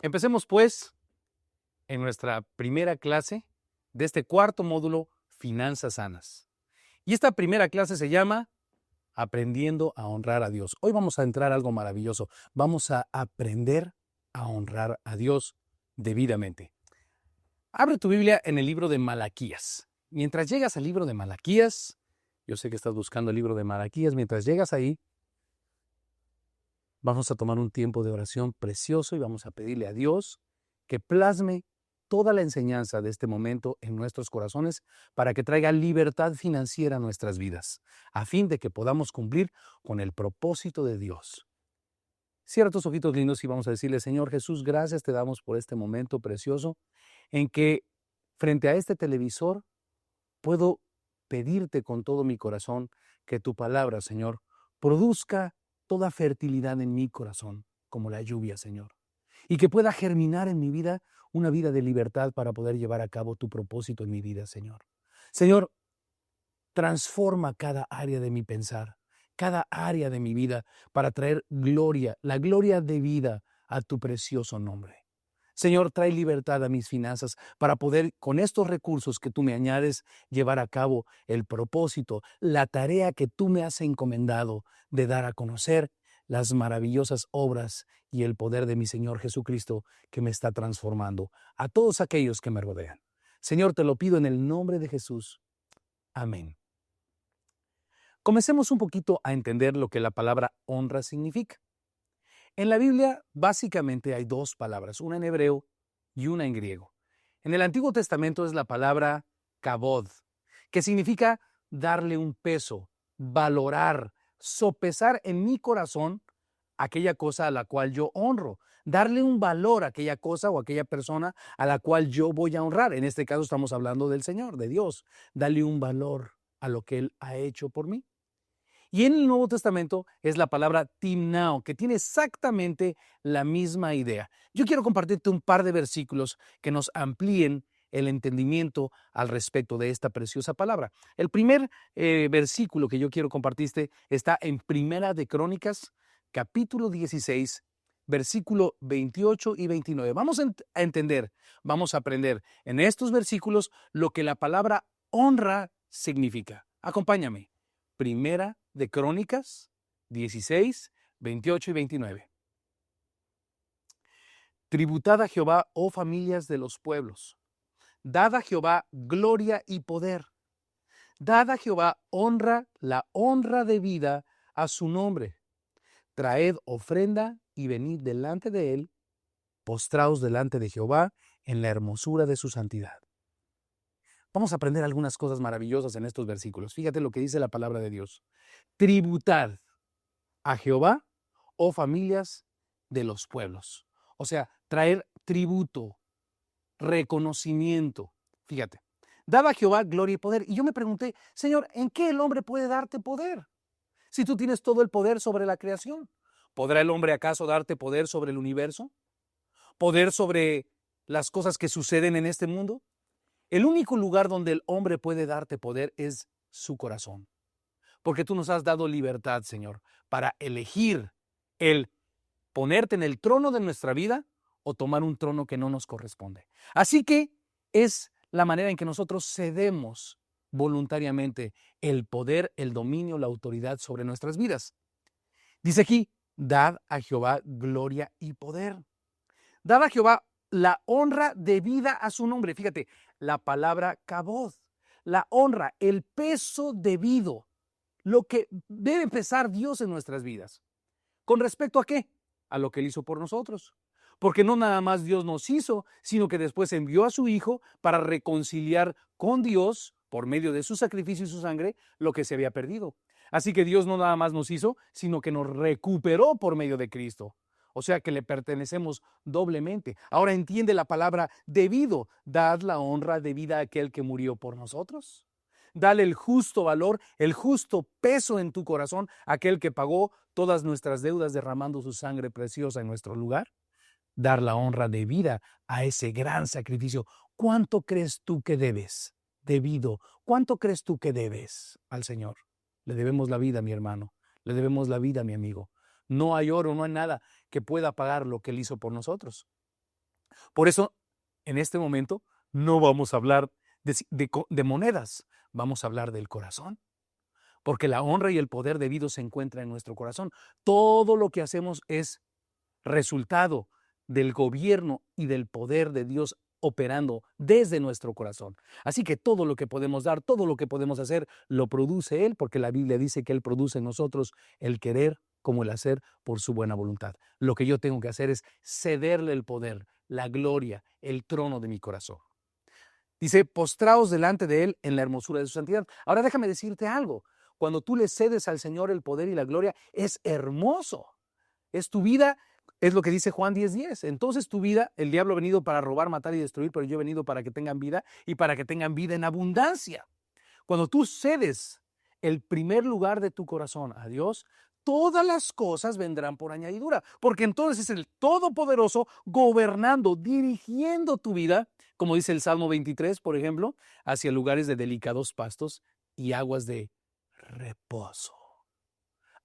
Empecemos pues en nuestra primera clase de este cuarto módulo, Finanzas Sanas. Y esta primera clase se llama Aprendiendo a honrar a Dios. Hoy vamos a entrar a algo maravilloso. Vamos a aprender a honrar a Dios debidamente. Abre tu Biblia en el libro de Malaquías. Mientras llegas al libro de Malaquías, yo sé que estás buscando el libro de Malaquías, mientras llegas ahí, vamos a tomar un tiempo de oración precioso y vamos a pedirle a Dios que plasme toda la enseñanza de este momento en nuestros corazones para que traiga libertad financiera a nuestras vidas, a fin de que podamos cumplir con el propósito de Dios. Cierra tus ojitos lindos y vamos a decirle: Señor Jesús, gracias te damos por este momento precioso en que frente a este televisor puedo pedirte con todo mi corazón que tu palabra, Señor, produzca toda fertilidad en mi corazón, como la lluvia, Señor, y que pueda germinar en mi vida una vida de libertad para poder llevar a cabo tu propósito en mi vida, Señor. Señor, transforma cada área de mi pensar, cada área de mi vida para traer gloria, la gloria de vida a tu precioso nombre. Señor, trae libertad a mis finanzas para poder, con estos recursos que tú me añades, llevar a cabo el propósito, la tarea que tú me has encomendado de dar a conocer las maravillosas obras y el poder de mi Señor Jesucristo que me está transformando a todos aquellos que me rodean. Señor, te lo pido en el nombre de Jesús. Amén. Comencemos un poquito a entender lo que la palabra honra significa. En la Biblia básicamente hay dos palabras, una en hebreo y una en griego. En el Antiguo Testamento es la palabra kabod, que significa darle un peso, valorar, sopesar en mi corazón aquella cosa a la cual yo honro, darle un valor a aquella cosa o aquella persona a la cual yo voy a honrar. En este caso estamos hablando del Señor, de Dios. Darle un valor a lo que Él ha hecho por mí. Y en el Nuevo Testamento es la palabra timnao, que tiene exactamente la misma idea. Yo quiero compartirte un par de versículos que nos amplíen el entendimiento al respecto de esta preciosa palabra. El primer versículo que yo quiero compartirte está en Primera de Crónicas, capítulo 16, versículo 28 y 29. Vamos a entender, vamos a aprender en estos versículos lo que la palabra honra significa. Acompáñame. Primera de Crónicas 16, 28 y 29. Tributad a Jehová, oh familias de los pueblos. Dad a Jehová gloria y poder. Dad a Jehová honra, la honra debida a su nombre. Traed ofrenda y venid delante de él, postraos delante de Jehová en la hermosura de su santidad. Vamos a aprender algunas cosas maravillosas en estos versículos. Fíjate lo que dice la palabra de Dios. Tributad a Jehová, oh familias de los pueblos. O sea, traer tributo, reconocimiento. Fíjate, daba a Jehová gloria y poder. Y yo me pregunté, Señor, ¿en qué el hombre puede darte poder? Si tú tienes todo el poder sobre la creación, ¿podrá el hombre acaso darte poder sobre el universo? ¿Poder sobre las cosas que suceden en este mundo? El único lugar donde el hombre puede darte poder es su corazón. Porque tú nos has dado libertad, Señor, para elegir el ponerte en el trono de nuestra vida o tomar un trono que no nos corresponde. Así que es la manera en que nosotros cedemos voluntariamente el poder, el dominio, la autoridad sobre nuestras vidas. Dice aquí, dad a Jehová gloria y poder. Dad a Jehová la honra debida a su nombre. Fíjate, la palabra kabod, la honra, el peso debido, lo que debe pesar Dios en nuestras vidas. ¿Con respecto a qué? A lo que Él hizo por nosotros. Porque no nada más Dios nos hizo, sino que después envió a su Hijo para reconciliar con Dios, por medio de su sacrificio y su sangre, lo que se había perdido. Así que Dios no nada más nos hizo, sino que nos recuperó por medio de Cristo. O sea que le pertenecemos doblemente. Ahora entiende la palabra debido. Dad la honra debida a aquel que murió por nosotros. Dale el justo valor, el justo peso en tu corazón a aquel que pagó todas nuestras deudas derramando su sangre preciosa en nuestro lugar. Dar la honra debida a ese gran sacrificio. ¿Cuánto crees tú que debes? Debido. ¿Cuánto crees tú que debes al Señor? Le debemos la vida, mi hermano. Le debemos la vida, mi amigo. No hay oro, no hay nada que pueda pagar lo que Él hizo por nosotros. Por eso, en este momento, no vamos a hablar de monedas, vamos a hablar del corazón. Porque la honra y el poder debido se encuentran en nuestro corazón. Todo lo que hacemos es resultado del gobierno y del poder de Dios operando desde nuestro corazón. Así que todo lo que podemos dar, todo lo que podemos hacer, lo produce Él, porque la Biblia dice que Él produce en nosotros el querer como el hacer por su buena voluntad. Lo que yo tengo que hacer es cederle el poder, la gloria, el trono de mi corazón. Dice, postraos delante de Él en la hermosura de su santidad. Ahora déjame decirte algo. Cuando tú le cedes al Señor el poder y la gloria, es hermoso. Es tu vida, es lo que dice Juan 10:10. Entonces tu vida, el diablo ha venido para robar, matar y destruir, pero yo he venido para que tengan vida y para que tengan vida en abundancia. Cuando tú cedes el primer lugar de tu corazón a Dios, todas las cosas vendrán por añadidura, porque entonces es el Todopoderoso gobernando, dirigiendo tu vida, como dice el Salmo 23, por ejemplo, hacia lugares de delicados pastos y aguas de reposo.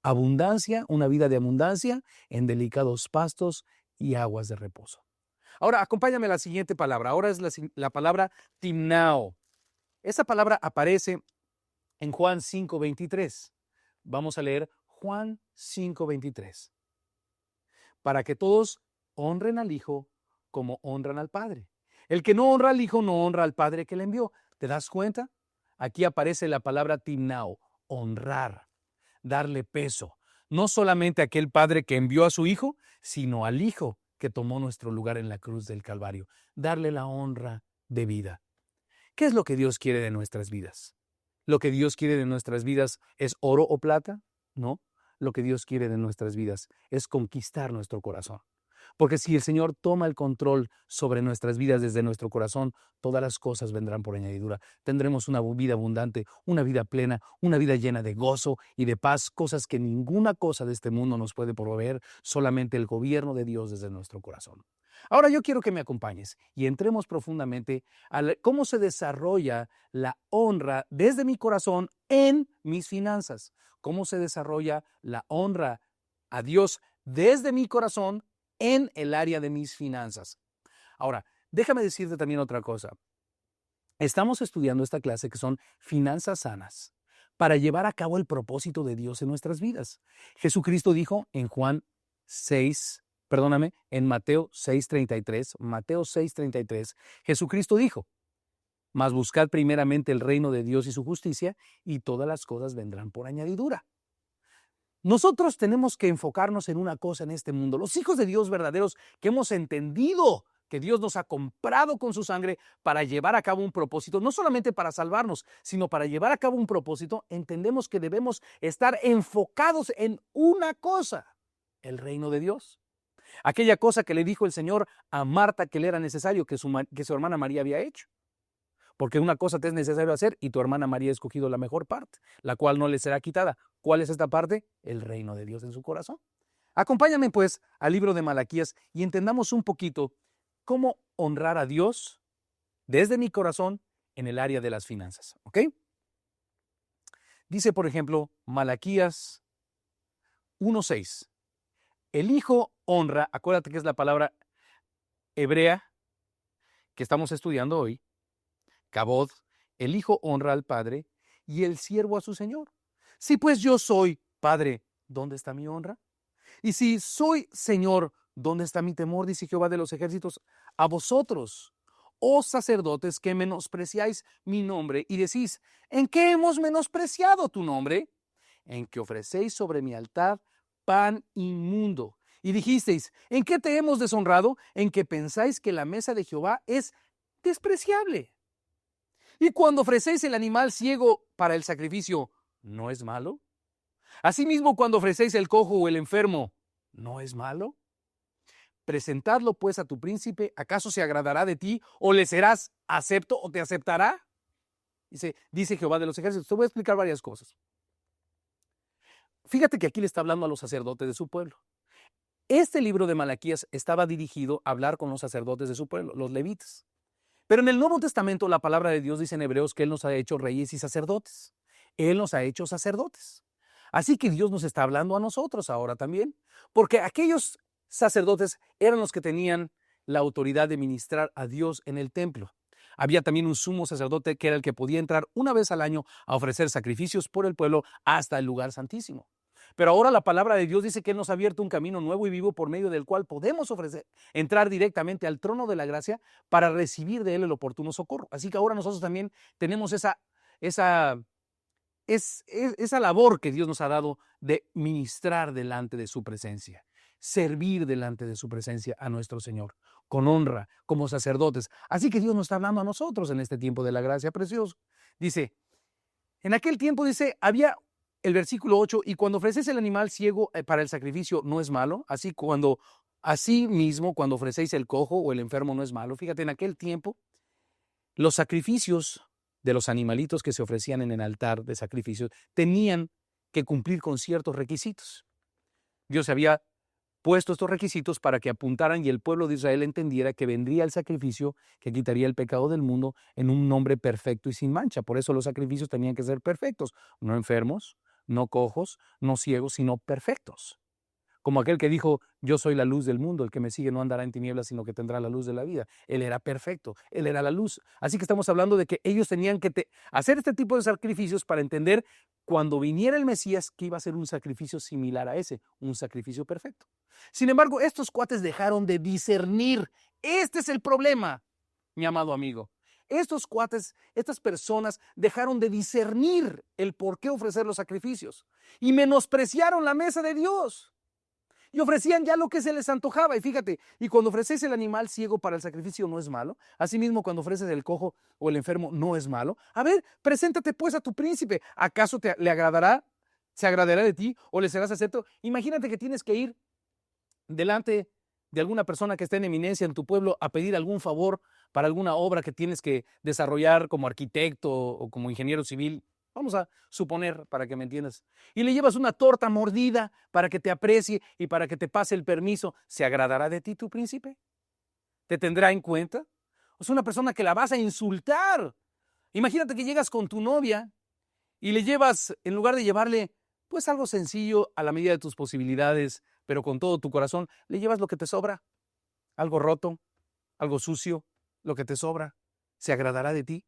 Abundancia, una vida de abundancia en delicados pastos y aguas de reposo. Ahora, acompáñame a la siguiente palabra. Ahora es la palabra timnao. Esa palabra aparece en Juan 5:23. Vamos a leer Juan 5:23. Para que todos honren al Hijo como honran al Padre. El que no honra al Hijo no honra al Padre que le envió. ¿Te das cuenta? Aquí aparece la palabra timnao, honrar, darle peso. No solamente a aquel Padre que envió a su Hijo, sino al Hijo que tomó nuestro lugar en la cruz del Calvario. Darle la honra de vida. ¿Qué es lo que Dios quiere de nuestras vidas? ¿Lo que Dios quiere de nuestras vidas es oro o plata? No. Lo que Dios quiere de nuestras vidas es conquistar nuestro corazón. Porque si el Señor toma el control sobre nuestras vidas desde nuestro corazón, todas las cosas vendrán por añadidura. Tendremos una vida abundante, una vida plena, una vida llena de gozo y de paz, cosas que ninguna cosa de este mundo nos puede proveer, solamente el gobierno de Dios desde nuestro corazón. Ahora yo quiero que me acompañes y entremos profundamente a cómo se desarrolla la honra desde mi corazón en mis finanzas. Cómo se desarrolla la honra a Dios desde mi corazón en el área de mis finanzas. Ahora, déjame decirte también otra cosa. Estamos estudiando esta clase que son finanzas sanas para llevar a cabo el propósito de Dios en nuestras vidas. Jesucristo dijo en en Mateo 6:33, Jesucristo dijo, mas buscad primeramente el reino de Dios y su justicia, y todas las cosas vendrán por añadidura. Nosotros tenemos que enfocarnos en una cosa en este mundo. Los hijos de Dios verdaderos que hemos entendido que Dios nos ha comprado con su sangre para llevar a cabo un propósito, no solamente para salvarnos, sino para llevar a cabo un propósito, entendemos que debemos estar enfocados en una cosa, el reino de Dios. Aquella cosa que le dijo el Señor a Marta que le era necesario que su hermana María había hecho. Porque una cosa te es necesario hacer y tu hermana María ha escogido la mejor parte, la cual no le será quitada. ¿Cuál es esta parte? El reino de Dios en su corazón. Acompáñame pues al libro de Malaquías y entendamos un poquito cómo honrar a Dios desde mi corazón en el área de las finanzas. ¿Ok? Dice, por ejemplo, Malaquías 1:6. El hijo honra, acuérdate que es la palabra hebrea que estamos estudiando hoy, Kabod, el hijo honra al padre y el siervo a su señor. Si pues yo soy padre, ¿dónde está mi honra? Y si soy señor, ¿dónde está mi temor? Dice Jehová de los ejércitos. A vosotros, oh sacerdotes, que menospreciáis mi nombre y decís, ¿en qué hemos menospreciado tu nombre? En que ofrecéis sobre mi altar pan inmundo. Y dijisteis, ¿en qué te hemos deshonrado? En que pensáis que la mesa de Jehová es despreciable. Y cuando ofrecéis el animal ciego para el sacrificio, ¿no es malo? Asimismo, cuando ofrecéis el cojo o el enfermo, ¿no es malo? Presentadlo pues a tu príncipe, ¿acaso se agradará de ti o le serás acepto o te aceptará? Dice Jehová de los ejércitos. Te voy a explicar varias cosas. Fíjate que aquí le está hablando a los sacerdotes de su pueblo. Este libro de Malaquías estaba dirigido a hablar con los sacerdotes de su pueblo, los levitas. Pero en el Nuevo Testamento la palabra de Dios dice en Hebreos que Él nos ha hecho reyes y sacerdotes. Él nos ha hecho sacerdotes. Así que Dios nos está hablando a nosotros ahora también, porque aquellos sacerdotes eran los que tenían la autoridad de ministrar a Dios en el templo. Había también un sumo sacerdote que era el que podía entrar una vez al año a ofrecer sacrificios por el pueblo hasta el lugar santísimo. Pero ahora la palabra de Dios dice que Él nos ha abierto un camino nuevo y vivo por medio del cual podemos entrar directamente al trono de la gracia para recibir de Él el oportuno socorro. Así que ahora nosotros también tenemos esa labor que Dios nos ha dado de ministrar delante de su presencia, servir delante de su presencia a nuestro Señor, con honra, como sacerdotes. Así que Dios nos está hablando a nosotros en este tiempo de la gracia precioso. Dice, en aquel tiempo, dice, había el versículo 8, y cuando ofreces el animal ciego para el sacrificio no es malo, así mismo cuando ofrecéis el cojo o el enfermo no es malo. Fíjate, en aquel tiempo los sacrificios de los animalitos que se ofrecían en el altar de sacrificios tenían que cumplir con ciertos requisitos. Dios había puesto estos requisitos para que apuntaran y el pueblo de Israel entendiera que vendría el sacrificio que quitaría el pecado del mundo en un nombre perfecto y sin mancha. Por eso los sacrificios tenían que ser perfectos, no enfermos, no cojos, no ciegos, sino perfectos. Como aquel que dijo, yo soy la luz del mundo, el que me sigue no andará en tinieblas, sino que tendrá la luz de la vida. Él era perfecto, Él era la luz. Así que estamos hablando de que ellos tenían que hacer este tipo de sacrificios para entender cuando viniera el Mesías que iba a ser un sacrificio similar a ese, un sacrificio perfecto. Sin embargo, estos cuates dejaron de discernir. Este es el problema, mi amado amigo. Estos cuates, estas personas dejaron de discernir el por qué ofrecer los sacrificios y menospreciaron la mesa de Dios. Y ofrecían ya lo que se les antojaba. Y fíjate, y cuando ofreces el animal ciego para el sacrificio no es malo. Asimismo, cuando ofreces el cojo o el enfermo no es malo. A ver, preséntate pues a tu príncipe. ¿Acaso le agradará? ¿Se agradará de ti o le serás acepto? Imagínate que tienes que ir delante de alguna persona que esté en eminencia en tu pueblo a pedir algún favor para alguna obra que tienes que desarrollar como arquitecto o como ingeniero civil. Vamos a suponer, para que me entiendas. Y le llevas una torta mordida para que te aprecie y para que te pase el permiso. ¿Se agradará de ti tu príncipe? ¿Te tendrá en cuenta? Es una persona que la vas a insultar. Imagínate que llegas con tu novia y le llevas, en lugar de llevarle pues algo sencillo a la medida de tus posibilidades, pero con todo tu corazón, le llevas lo que te sobra. Algo roto, algo sucio, lo que te sobra. ¿Se agradará de ti?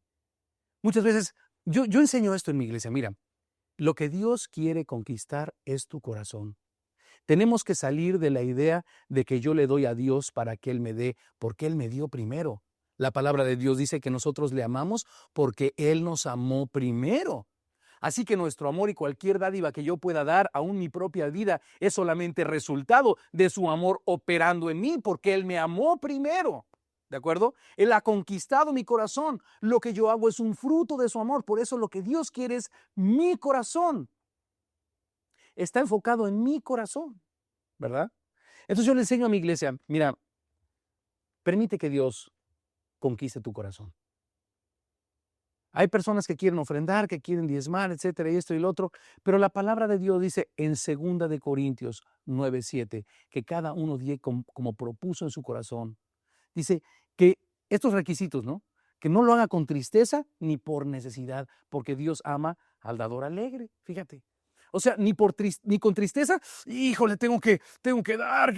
Muchas veces yo enseño esto en mi iglesia. Mira, lo que Dios quiere conquistar es tu corazón. Tenemos que salir de la idea de que yo le doy a Dios para que Él me dé, porque Él me dio primero. La palabra de Dios dice que nosotros le amamos porque Él nos amó primero. Así que nuestro amor y cualquier dádiva que yo pueda dar, aún mi propia vida, es solamente resultado de su amor operando en mí, porque Él me amó primero. ¿De acuerdo? Él ha conquistado mi corazón. Lo que yo hago es un fruto de su amor. Por eso lo que Dios quiere es mi corazón. Está enfocado en mi corazón, ¿verdad? Entonces yo le enseño a mi iglesia, mira, permite que Dios conquiste tu corazón. Hay personas que quieren ofrendar, que quieren diezmar, etcétera, y esto y lo otro, pero la palabra de Dios dice en 2 de Corintios 9:7, que cada uno die como propuso en su corazón. Dice que estos requisitos, ¿no? Que no lo haga con tristeza ni por necesidad, porque Dios ama al dador alegre, fíjate. O sea, ni con tristeza, híjole, tengo que dar,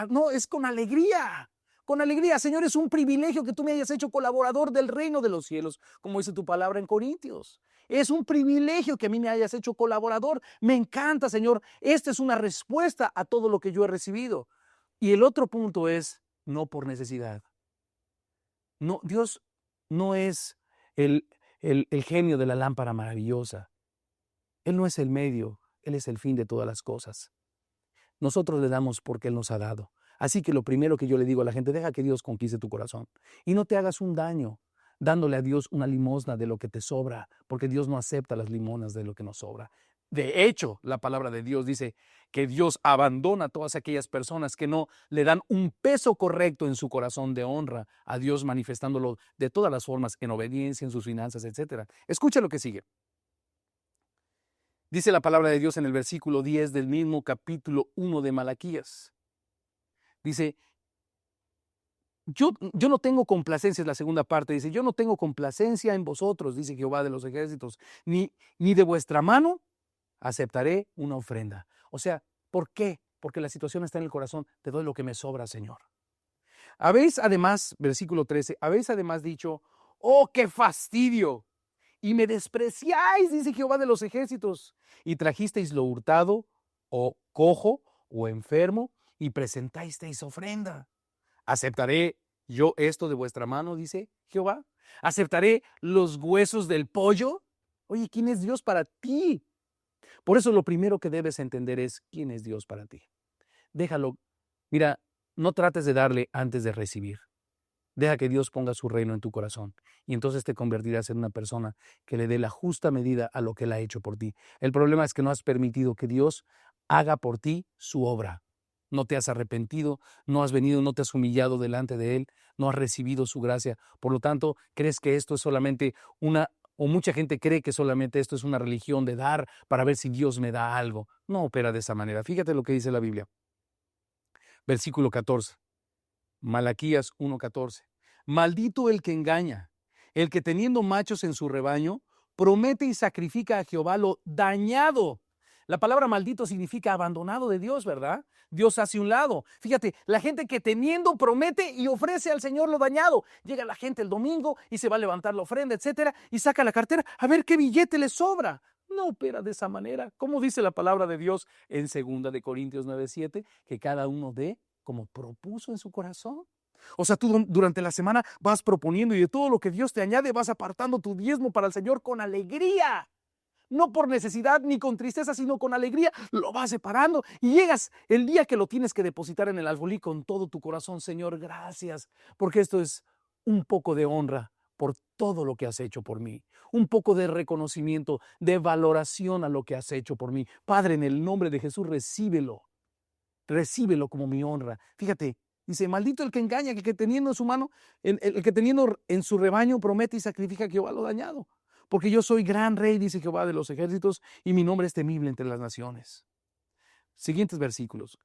no, es con alegría. Con alegría, Señor, es un privilegio que tú me hayas hecho colaborador del reino de los cielos, como dice tu palabra en Corintios. Es un privilegio que a mí me hayas hecho colaborador. Me encanta, Señor. Esta es una respuesta a todo lo que yo he recibido. Y el otro punto es, no por necesidad. No, Dios no es el genio de la lámpara maravillosa. Él no es el medio, Él es el fin de todas las cosas. Nosotros le damos porque Él nos ha dado. Así que lo primero que yo le digo a la gente, deja que Dios conquiste tu corazón. Y no te hagas un daño dándole a Dios una limosna de lo que te sobra, porque Dios no acepta las limonas de lo que nos sobra. De hecho, la palabra de Dios dice que Dios abandona a todas aquellas personas que no le dan un peso correcto en su corazón de honra a Dios, manifestándolo de todas las formas, en obediencia, en sus finanzas, etc. Escucha lo que sigue. Dice la palabra de Dios en el versículo 10 del mismo capítulo 1 de Malaquías. Dice, yo no tengo complacencia, es la segunda parte. Dice, yo no tengo complacencia en vosotros, dice Jehová de los ejércitos, ni de vuestra mano aceptaré una ofrenda. O sea, ¿por qué? Porque la situación está en el corazón. Te doy lo que me sobra, Señor. Habéis además, versículo 13, habéis además dicho, oh, qué fastidio, y me despreciáis, dice Jehová de los ejércitos, y trajisteis lo hurtado, o cojo, o enfermo, y presentasteis ofrenda. ¿Aceptaré yo esto de vuestra mano, dice Jehová? ¿Aceptaré los huesos del pollo? Oye, ¿quién es Dios para ti? Por eso lo primero que debes entender es quién es Dios para ti. Déjalo. Mira, no trates de darle antes de recibir. Deja que Dios ponga su reino en tu corazón y entonces te convertirás en una persona que le dé la justa medida a lo que Él ha hecho por ti. El problema es que no has permitido que Dios haga por ti su obra. No te has arrepentido, no has venido, no te has humillado delante de Él, no has recibido su gracia. Por lo tanto, crees que esto es solamente o mucha gente cree que solamente esto es una religión de dar para ver si Dios me da algo. No opera de esa manera. Fíjate lo que dice la Biblia. Versículo 14. Malaquías 1:14. Maldito el que engaña, el que teniendo machos en su rebaño, promete y sacrifica a Jehová lo dañado. La palabra maldito significa abandonado de Dios, ¿verdad? Dios hace un lado. Fíjate, la gente que teniendo promete y ofrece al Señor lo dañado. Llega la gente el domingo y se va a levantar la ofrenda, etcétera, y saca la cartera a ver qué billete le sobra. No opera de esa manera. Como dice la palabra de Dios en 2 de Corintios 9:7, que cada uno dé como propuso en su corazón. O sea, tú durante la semana vas proponiendo y de todo lo que Dios te añade vas apartando tu diezmo para el Señor con alegría. No por necesidad ni con tristeza, sino con alegría. Lo vas separando y llegas el día que lo tienes que depositar en el alfolí con todo tu corazón. Señor, gracias, porque esto es un poco de honra por todo lo que has hecho por mí. Un poco de reconocimiento, de valoración a lo que has hecho por mí. Padre, en el nombre de Jesús, recíbelo. Recíbelo como mi honra. Fíjate, dice, maldito el que engaña, el que teniendo en su mano, el que teniendo en su rebaño promete y sacrifica a Jehová lo dañado. Porque yo soy gran rey, dice Jehová de los ejércitos, y mi nombre es temible entre las naciones. Siguientes versículos.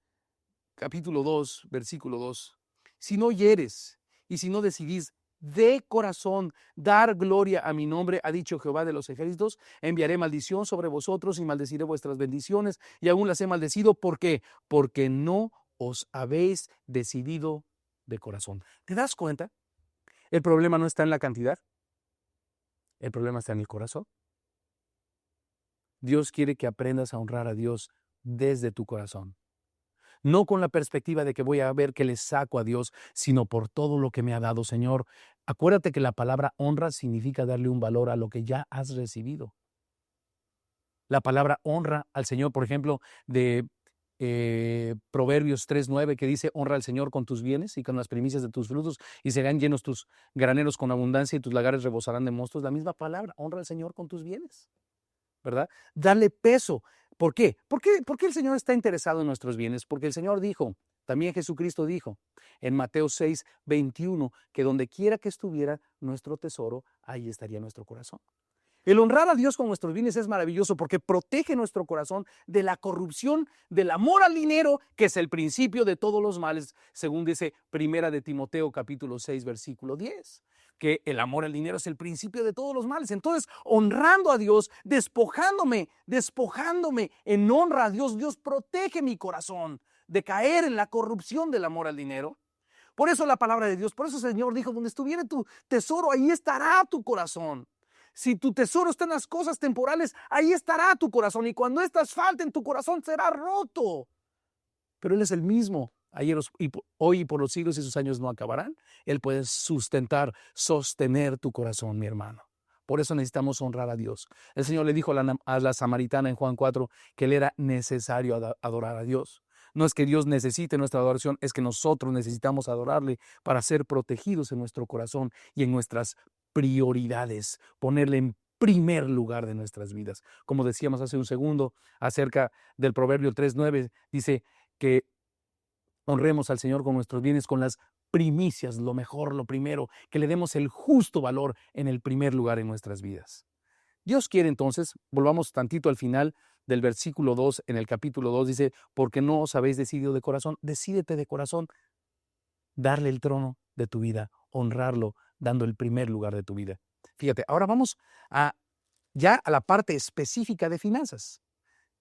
Capítulo 2, versículo 2. Si no hieres y si no decidís de corazón dar gloria a mi nombre, ha dicho Jehová de los ejércitos, enviaré maldición sobre vosotros y maldeciré vuestras bendiciones, y aún las he maldecido. ¿Por qué? Porque no os habéis decidido de corazón. ¿Te das cuenta? El problema no está en la cantidad, el problema está en el corazón. Dios quiere que aprendas a honrar a Dios desde tu corazón. No con la perspectiva de que voy a ver qué le saco a Dios, sino por todo lo que me ha dado, Señor. Acuérdate que la palabra honra significa darle un valor a lo que ya has recibido. La palabra honra al Señor, por ejemplo, de Proverbios 3:9, que dice, honra al Señor con tus bienes y con las primicias de tus frutos, y serán llenos tus graneros con abundancia y tus lagares rebosarán de mostos. La misma palabra, honra al Señor con tus bienes, ¿verdad? Darle peso. ¿Por qué? ¿Por qué el Señor está interesado en nuestros bienes? Porque el Señor dijo, también Jesucristo dijo en Mateo 6:21, que donde quiera que estuviera nuestro tesoro, ahí estaría nuestro corazón. El honrar a Dios con nuestros bienes es maravilloso porque protege nuestro corazón de la corrupción, del amor al dinero, que es el principio de todos los males, según dice 1 de Timoteo capítulo 6, versículo 10. Que el amor al dinero es el principio de todos los males. Entonces, honrando a Dios, despojándome en honra a Dios, Dios protege mi corazón de caer en la corrupción del amor al dinero. Por eso la palabra de Dios, por eso el Señor dijo, donde estuviera tu tesoro, ahí estará tu corazón. Si tu tesoro está en las cosas temporales, ahí estará tu corazón. Y cuando estas falten, tu corazón será roto. Pero Él es el mismo, ayer, hoy y por los siglos, y sus años no acabarán. Él puede sustentar, sostener tu corazón, mi hermano. Por eso necesitamos honrar a Dios. El Señor le dijo a la samaritana en Juan 4 que le era necesario adorar a Dios. No es que Dios necesite nuestra adoración, es que nosotros necesitamos adorarle para ser protegidos en nuestro corazón y en nuestras prioridades, ponerle en primer lugar de nuestras vidas. Como decíamos hace un segundo acerca del Proverbio 3:9, dice que honremos al Señor con nuestros bienes, con las primicias, lo mejor, lo primero, que le demos el justo valor en el primer lugar en nuestras vidas. Dios quiere entonces, volvamos tantito al final del versículo 2, en el capítulo 2, dice, porque no os habéis decidido de corazón, decídete de corazón, darle el trono de tu vida, honrarlo, dando el primer lugar de tu vida. Fíjate, ahora vamos ya a la parte específica de finanzas.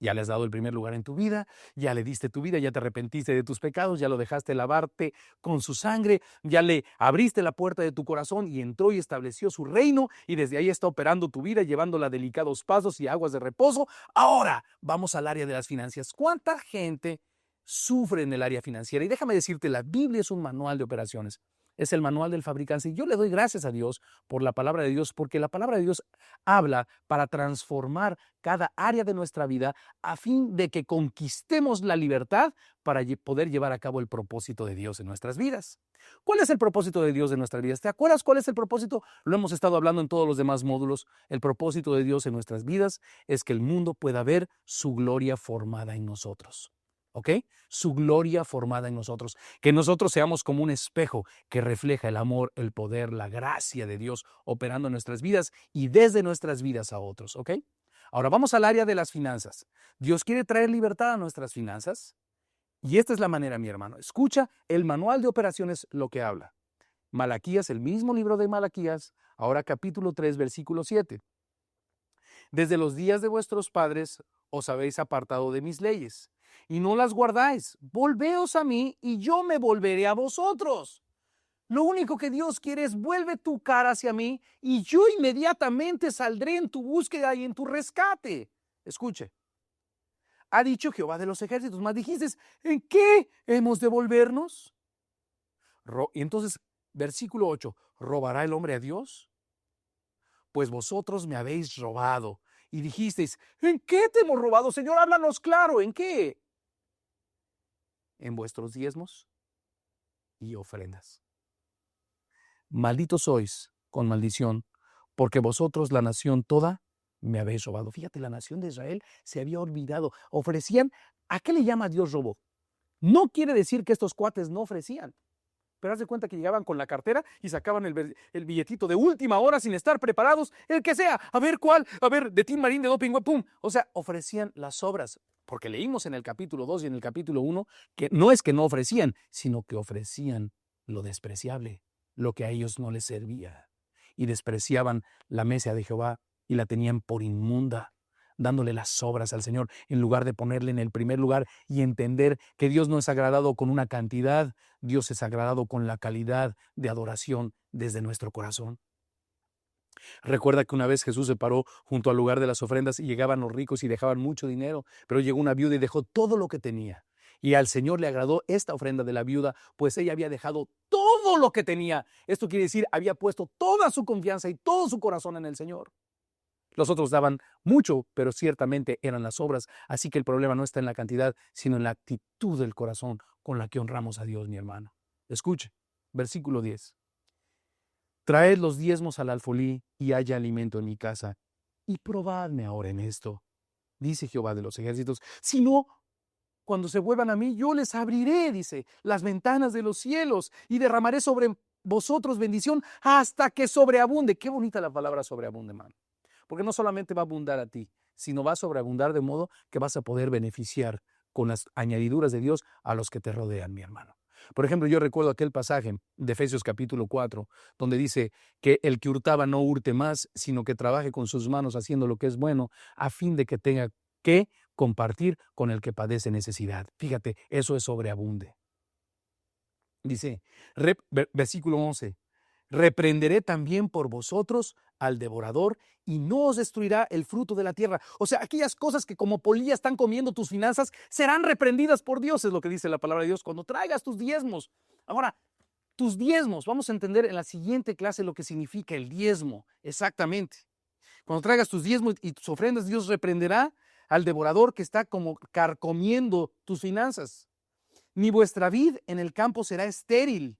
Ya le has dado el primer lugar en tu vida, ya le diste tu vida, ya te arrepentiste de tus pecados, ya lo dejaste lavarte con su sangre, ya le abriste la puerta de tu corazón y entró y estableció su reino y desde ahí está operando tu vida, llevándola a delicados pasos y aguas de reposo. Ahora vamos al área de las finanzas. ¿Cuánta gente sufre en el área financiera? Y déjame decirte, la Biblia es un manual de operaciones. Es el manual del fabricante. Y yo le doy gracias a Dios por la palabra de Dios, porque la palabra de Dios habla para transformar cada área de nuestra vida a fin de que conquistemos la libertad para poder llevar a cabo el propósito de Dios en nuestras vidas. ¿Cuál es el propósito de Dios en nuestras vidas? ¿Te acuerdas cuál es el propósito? Lo hemos estado hablando en todos los demás módulos. El propósito de Dios en nuestras vidas es que el mundo pueda ver su gloria formada en nosotros. ¿Ok? Su gloria formada en nosotros. Que nosotros seamos como un espejo que refleja el amor, el poder, la gracia de Dios operando en nuestras vidas y desde nuestras vidas a otros. ¿Ok? Ahora vamos al área de las finanzas. Dios quiere traer libertad a nuestras finanzas. Y esta es la manera, mi hermano. Escucha el manual de operaciones lo que habla. Malaquías, el mismo libro de Malaquías, ahora capítulo 3, versículo 7. Desde los días de vuestros padres os habéis apartado de mis leyes y no las guardáis. Volveos a mí y yo me volveré a vosotros. Lo único que Dios quiere es vuelve tu cara hacia mí y yo inmediatamente saldré en tu búsqueda y en tu rescate. Escuche. Ha dicho Jehová de los ejércitos, mas dijiste, ¿en qué hemos de volvernos? Y entonces, versículo 8, ¿robará el hombre a Dios? Pues vosotros me habéis robado. Y dijisteis, ¿en qué te hemos robado, Señor? Háblanos claro, ¿en qué? En vuestros diezmos y ofrendas. Malditos sois con maldición, porque vosotros, la nación toda, me habéis robado. Fíjate, la nación de Israel se había olvidado. Ofrecían, ¿a qué le llama Dios robo? No quiere decir que estos cuates no ofrecían. Pero haz de cuenta que llegaban con la cartera y sacaban el billetito de última hora sin estar preparados, el que sea, a ver cuál, a ver, de Tim Marín, de Doping, pum. O sea, ofrecían las obras, porque leímos en el capítulo 2 y en el capítulo 1 que no es que no ofrecían, sino que ofrecían lo despreciable, lo que a ellos no les servía. Y despreciaban la mesa de Jehová y la tenían por inmunda, dándole las obras al Señor en lugar de ponerle en el primer lugar y entender que Dios no es agradado con una cantidad, Dios es agradado con la calidad de adoración desde nuestro corazón. Recuerda que una vez Jesús se paró junto al lugar de las ofrendas y llegaban los ricos y dejaban mucho dinero, pero llegó una viuda y dejó todo lo que tenía. Y al Señor le agradó esta ofrenda de la viuda, pues ella había dejado todo lo que tenía. Esto quiere decir, había puesto toda su confianza y todo su corazón en el Señor. Los otros daban mucho, pero ciertamente eran las obras. Así que el problema no está en la cantidad, sino en la actitud del corazón con la que honramos a Dios, mi hermano. Escuche, versículo 10. Traed los diezmos al alfolí y haya alimento en mi casa. Y probadme ahora en esto, dice Jehová de los ejércitos. Si no, cuando se vuelvan a mí, yo les abriré, dice, las ventanas de los cielos y derramaré sobre vosotros bendición hasta que sobreabunde. Qué bonita la palabra sobreabunde, hermano. Porque no solamente va a abundar a ti, sino va a sobreabundar de modo que vas a poder beneficiar con las añadiduras de Dios a los que te rodean, mi hermano. Por ejemplo, yo recuerdo aquel pasaje de Efesios capítulo 4, donde dice que el que hurtaba no hurte más, sino que trabaje con sus manos haciendo lo que es bueno, a fin de que tenga que compartir con el que padece necesidad. Fíjate, eso es sobreabunde. Dice, versículo 11, reprenderé también por vosotros al devorador y no os destruirá el fruto de la tierra. O sea, aquellas cosas que como polilla están comiendo tus finanzas serán reprendidas por Dios, es lo que dice la palabra de Dios, cuando traigas tus diezmos. Ahora, tus diezmos, vamos a entender en la siguiente clase lo que significa el diezmo, exactamente. Cuando traigas tus diezmos y tus ofrendas, Dios reprenderá al devorador que está como carcomiendo tus finanzas. Ni vuestra vid en el campo será estéril.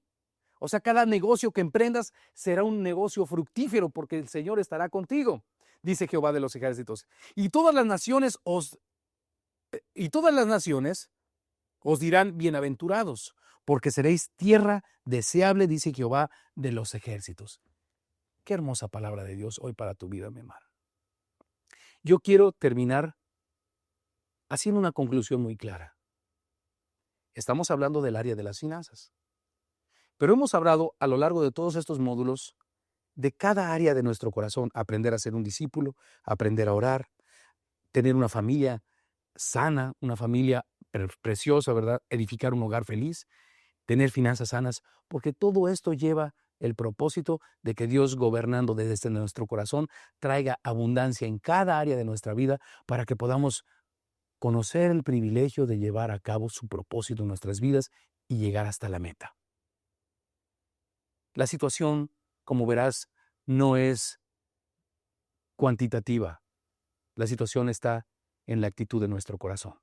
O sea, cada negocio que emprendas será un negocio fructífero porque el Señor estará contigo, dice Jehová de los ejércitos. Y todas las naciones os dirán bienaventurados, porque seréis tierra deseable, dice Jehová de los ejércitos. Qué hermosa palabra de Dios hoy para tu vida, mi hermano. Yo quiero terminar haciendo una conclusión muy clara. Estamos hablando del área de las finanzas. Pero hemos hablado a lo largo de todos estos módulos de cada área de nuestro corazón, aprender a ser un discípulo, aprender a orar, tener una familia sana, una familia preciosa, ¿verdad? Edificar un hogar feliz, tener finanzas sanas, porque todo esto lleva el propósito de que Dios, gobernando desde nuestro corazón, traiga abundancia en cada área de nuestra vida para que podamos conocer el privilegio de llevar a cabo su propósito en nuestras vidas y llegar hasta la meta. La situación, como verás, no es cuantitativa. La situación está en la actitud de nuestro corazón.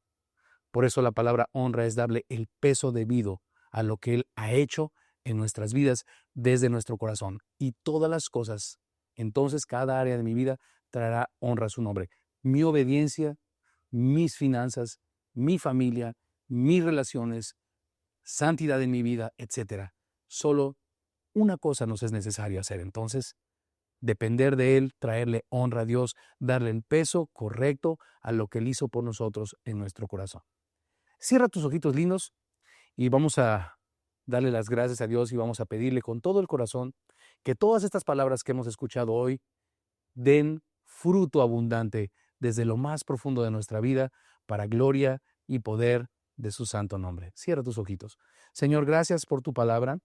Por eso la palabra honra es darle el peso debido a lo que Él ha hecho en nuestras vidas desde nuestro corazón. Y todas las cosas, entonces cada área de mi vida traerá honra a su nombre. Mi obediencia, mis finanzas, mi familia, mis relaciones, santidad en mi vida, etc. Solo una cosa nos es necesario hacer entonces: depender de Él, traerle honra a Dios, darle el peso correcto a lo que Él hizo por nosotros en nuestro corazón. Cierra tus ojitos lindos y vamos a darle las gracias a Dios y vamos a pedirle con todo el corazón que todas estas palabras que hemos escuchado hoy den fruto abundante desde lo más profundo de nuestra vida para gloria y poder de su santo nombre. Cierra tus ojitos. Señor, gracias por tu palabra.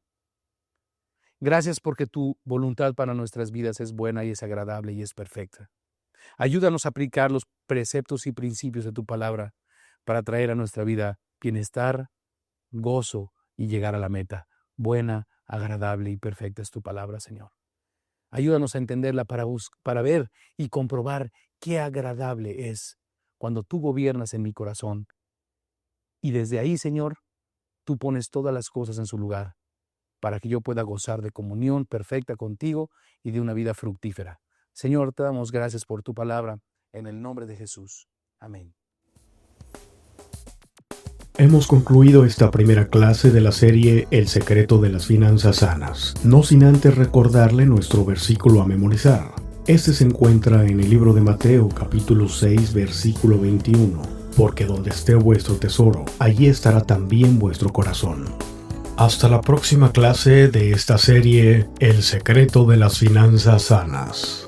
Gracias porque tu voluntad para nuestras vidas es buena y es agradable y es perfecta. Ayúdanos a aplicar los preceptos y principios de tu palabra para traer a nuestra vida bienestar, gozo y llegar a la meta. Buena, agradable y perfecta es tu palabra, Señor. Ayúdanos a entenderla para ver y comprobar qué agradable es cuando tú gobiernas en mi corazón. Y desde ahí, Señor, tú pones todas las cosas en su lugar para que yo pueda gozar de comunión perfecta contigo y de una vida fructífera. Señor, te damos gracias por tu palabra, en el nombre de Jesús. Amén. Hemos concluido esta primera clase de la serie El secreto de las finanzas sanas, no sin antes recordarle nuestro versículo a memorizar. Este se encuentra en el libro de Mateo, capítulo 6, versículo 21. Porque donde esté vuestro tesoro, allí estará también vuestro corazón. Hasta la próxima clase de esta serie El secreto de las finanzas sanas.